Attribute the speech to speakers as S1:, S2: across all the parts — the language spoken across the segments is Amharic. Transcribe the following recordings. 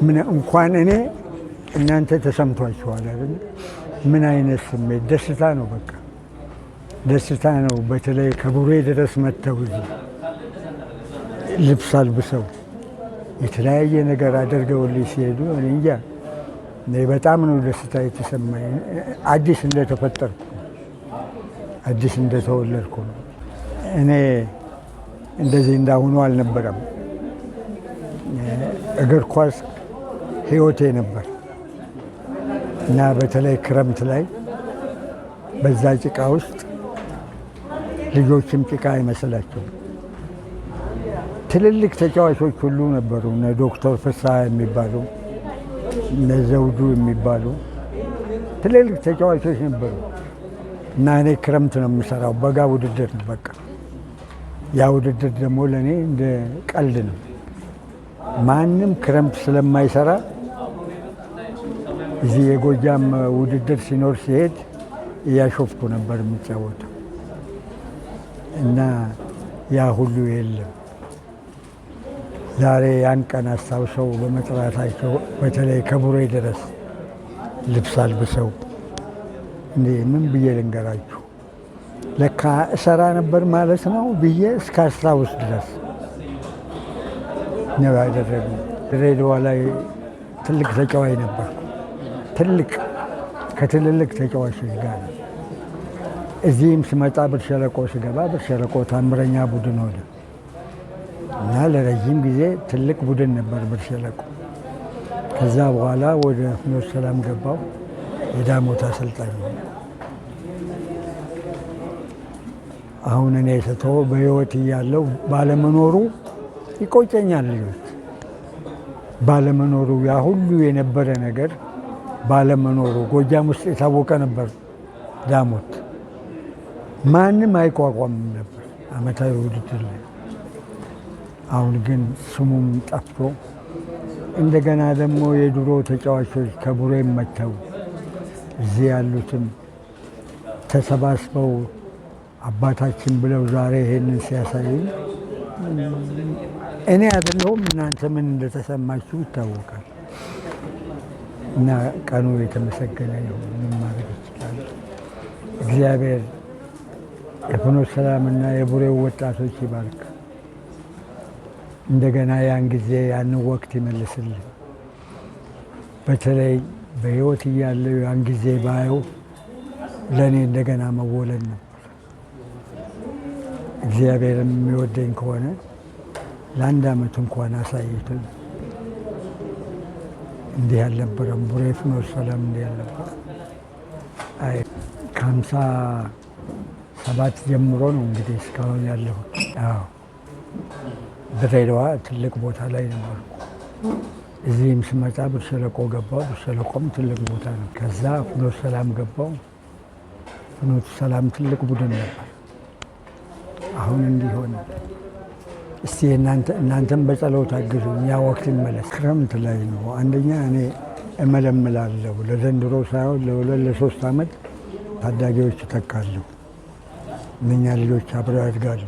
S1: ምን እንኳን እኔ እናንተ ተሰምቷችኋል አይደል? ምን አይነት ስሜት ደስታ ነው። በቃ ደስታ ነው። በተለይ ከቡሬ ድረስ መጥተው እዚህ ልብስ አልብሰው የተለያየ ነገር አድርገውልኝ ሲሄዱ እኔ እንጃ በጣም ነው ደስታ የተሰማኝ። አዲስ እንደተፈጠርኩ አዲስ እንደተወለድኩ ነው። እኔ እንደዚህ እንዳሁኑ አልነበረም። እግር ኳስ ህይወቴ ነበር እና በተለይ ክረምት ላይ በዛ ጭቃ ውስጥ ልጆችም ጭቃ አይመስላቸውም። ትልልቅ ተጫዋቾች ሁሉ ነበሩ። እነ ዶክተር ፍስሐ የሚባሉ እነ ዘውዱ የሚባሉ ትልልቅ ተጫዋቾች ነበሩ እና እኔ ክረምት ነው የምሰራው። በጋ ውድድር ነው በቃ። ያ ውድድር ደግሞ ለእኔ እንደ ቀልድ ነው። ማንም ክረምት ስለማይሰራ እዚህ የጎጃም ውድድር ሲኖር ሲሄድ እያሾፍኩ ነበር የምጫወተው እና ያ ሁሉ የለም። ዛሬ ያን ቀን አስታውሰው በመጥራታቸው በተለይ ከቡሬ ድረስ ልብስ አልብሰው እንዴ ምን ብዬ ልንገራችሁ፣ ለካ እሰራ ነበር ማለት ነው ብዬ እስከ አስታውስ ድረስ ነው ያደረጉ። ድሬዳዋ ላይ ትልቅ ተጫዋች ነበርኩ። ከትልልቅ ተጫዋቾች ጋር እዚህም ስመጣ ብር ሸለቆ ስገባ ብር ሸለቆ ታምረኛ ቡድን ሆነ እና ለረጅም ጊዜ ትልቅ ቡድን ነበር ብር ሸለቆ። ከዛ በኋላ ወደ ፍኖተ ሰላም ገባው። የዳሞት አሰልጣኝ ሆነ። አሁን እኔ ስተው በህይወት እያለው ባለመኖሩ ይቆጨኛል። ልጆች ባለመኖሩ ያ ሁሉ የነበረ ነገር ባለመኖሩ ጎጃም ውስጥ የታወቀ ነበር ዳሞት። ማንም አይቋቋምም ነበር አመታዊ ውድድር ላይ። አሁን ግን ስሙም ጠፍቶ እንደገና ደግሞ የድሮ ተጫዋቾች ከቡሬም መጥተው እዚህ ያሉትም ተሰባስበው አባታችን ብለው ዛሬ ይሄንን ሲያሳዩ እኔ አይደለሁም እናንተ ምን እንደተሰማችሁ ይታወቃል። እና ቀኑ የተመሰገነ ይሁን። ምን ማድረግ ይችላል? እግዚአብሔር የፍኖተ ሰላምና የቡሬው ወጣቶች ይባርክ። እንደገና ያን ጊዜ ያንን ወቅት ይመልስልን። በተለይ በህይወት እያለው ያን ጊዜ ባየው ለእኔ እንደገና መወለድ ነበር። እግዚአብሔር የሚወደኝ ከሆነ ለአንድ ዓመት እንኳን አሳይቶኝ እንዲህ አልነበረም። ቡሬ ፍኖተ ሰላም እንዲህ አልነበረም። አይ ከ57 ጀምሮ ነው እንግዲህ እስካሁን ያለሁት። አዎ ድሬዳዋ ትልቅ ቦታ ላይ ነበርኩ። እዚህም ስመጣ ብር ሸለቆ ገባው። ብር ሸለቆም ትልቅ ቦታ ነው። ከዛ ፍኖተ ሰላም ገባው። ፍኖተ ሰላም ትልቅ ቡድን ነበር። አሁን እንዲህ ሆነ። እስቲ እናንተም በጸሎት አግዙ። ያ ወቅት ይመለስ። ክረምት ላይ ነው። አንደኛ እኔ እመለምላለሁ ለዘንድሮ ሳይሆን ለ2-3 ዓመት ታዳጊዎች እተካለሁ። እነኛ ልጆች አብረው ያድጋሉ።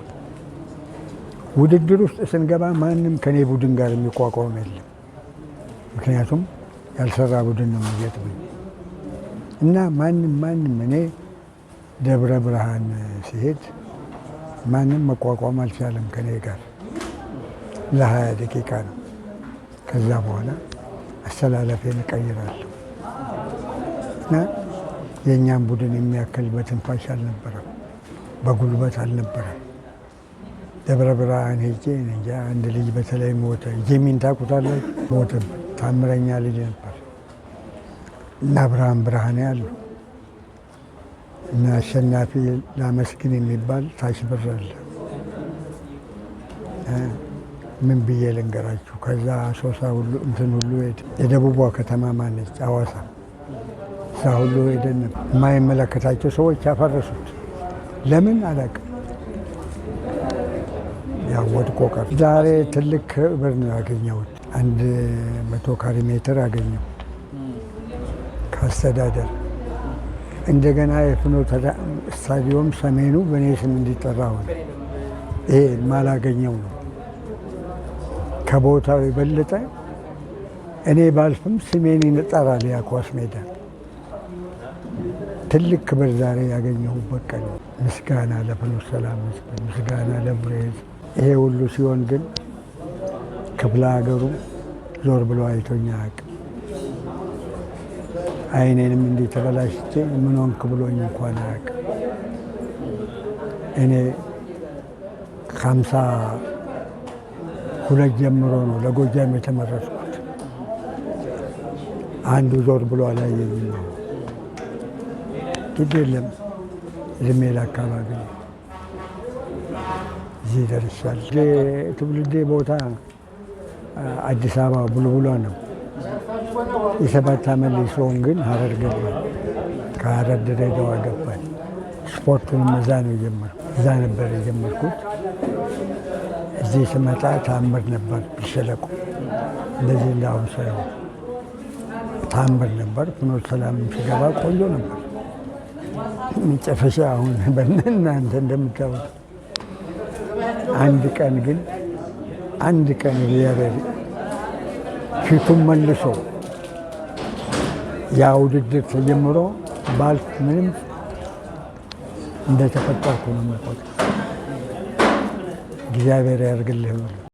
S1: ውድድር ውስጥ ስንገባ ማንም ከኔ ቡድን ጋር የሚቋቋም የለም። ምክንያቱም ያልሰራ ቡድን ነው የሚገጥመኝ እና ማንም እኔ ደብረ ብርሃን ሲሄድ ማንም መቋቋም አልቻለም ከኔ ጋር። ለ20 ደቂቃ ነው። ከዛ በኋላ አስተላለፌን እቀይራለሁ እና የእኛም ቡድን የሚያክል በትንፋሽ አልነበረም፣ በጉልበት አልነበረም። ደብረ ብርሃን ሄጄ እንጃ አንድ ልጅ በተለይ ሞተ። ጄሚን ታውቁታላችሁ? ሞተ። ታምረኛ ልጅ ነበር እና ብርሃን ያሉ እና አሸናፊ ላመስግን የሚባል ታች በር አለ። ምን ብዬ ልንገራችሁ? ከዛ ሶሳ ሁሉ እንትን ሁሉ ሄደ። የደቡቧ ከተማ ማነች? ሐዋሳ። እዛ ሁሉ ሄደን የማይመለከታቸው ሰዎች ያፈረሱት። ለምን አላውቅም። ያው ወድቆ ቀር። ዛሬ ትልቅ ክብር ነው ያገኘሁት። 100 ካሬ ሜትር አገኘሁ ከአስተዳደር። እንደገና የፍኖተ ስታዲየም ሰሜኑ በእኔ ስም እንዲጠራ ሆነ። ይሄ ማላገኘው ነው። ከቦታው የበለጠ እኔ ባልፍም ስሜን ይጠራል ያ ኳስ ሜዳ። ትልቅ ክብር ዛሬ ያገኘሁበት ቀን። ምስጋና ለፍኖተ ሰላም ሕዝብ፣ ምስጋና ለቡሬ ሕዝብ። ይሄ ሁሉ ሲሆን ግን ክፍለ ሀገሩ ዞር ብሎ አይቶኝ አያውቅም። አይኔንም እንዲህ ተበላሽቼ ምን ሆንክ ብሎኝ እንኳን አያውቅም። እኔ ከ52 ጀምሮ ነው ለጎጃም የተመረጥኩት። አንዱ ዞር ብሎ አላየኝም ነው። ግድ የለም እድሜ ለአካባቢ እዚህ ደርሻለሁ። ትውልዴ ቦታ አዲስ አበባ ቡልቡላ ነው። የ7 ዓመት ልጅ ስሆን ግን ሀረር ገባል። ከሀረር ድሬዳዋ ገባል። ስፖርቱንም እዛ ነው የጀመርኩት። እዛ ነበር የጀመርኩት። እዚህ ስመጣ ታምር ነበር። ቢሸለቆ እንደዚህ እንዳሁን ሳይሆን ታምር ነበር። ፍኖተ ሰላም ሲገባ ቆንጆ ነበር። መጨረሻ አሁን በእናንተ እንደምታዩት አንድ ቀን እግዚአብሔር ፊቱን መልሶ ያ ውድድር ተጀምሮ ባልፍ ምንም እንደተፈጠርኩ ነው የምቆጥረው። እግዚአብሔር ያድርግልህ።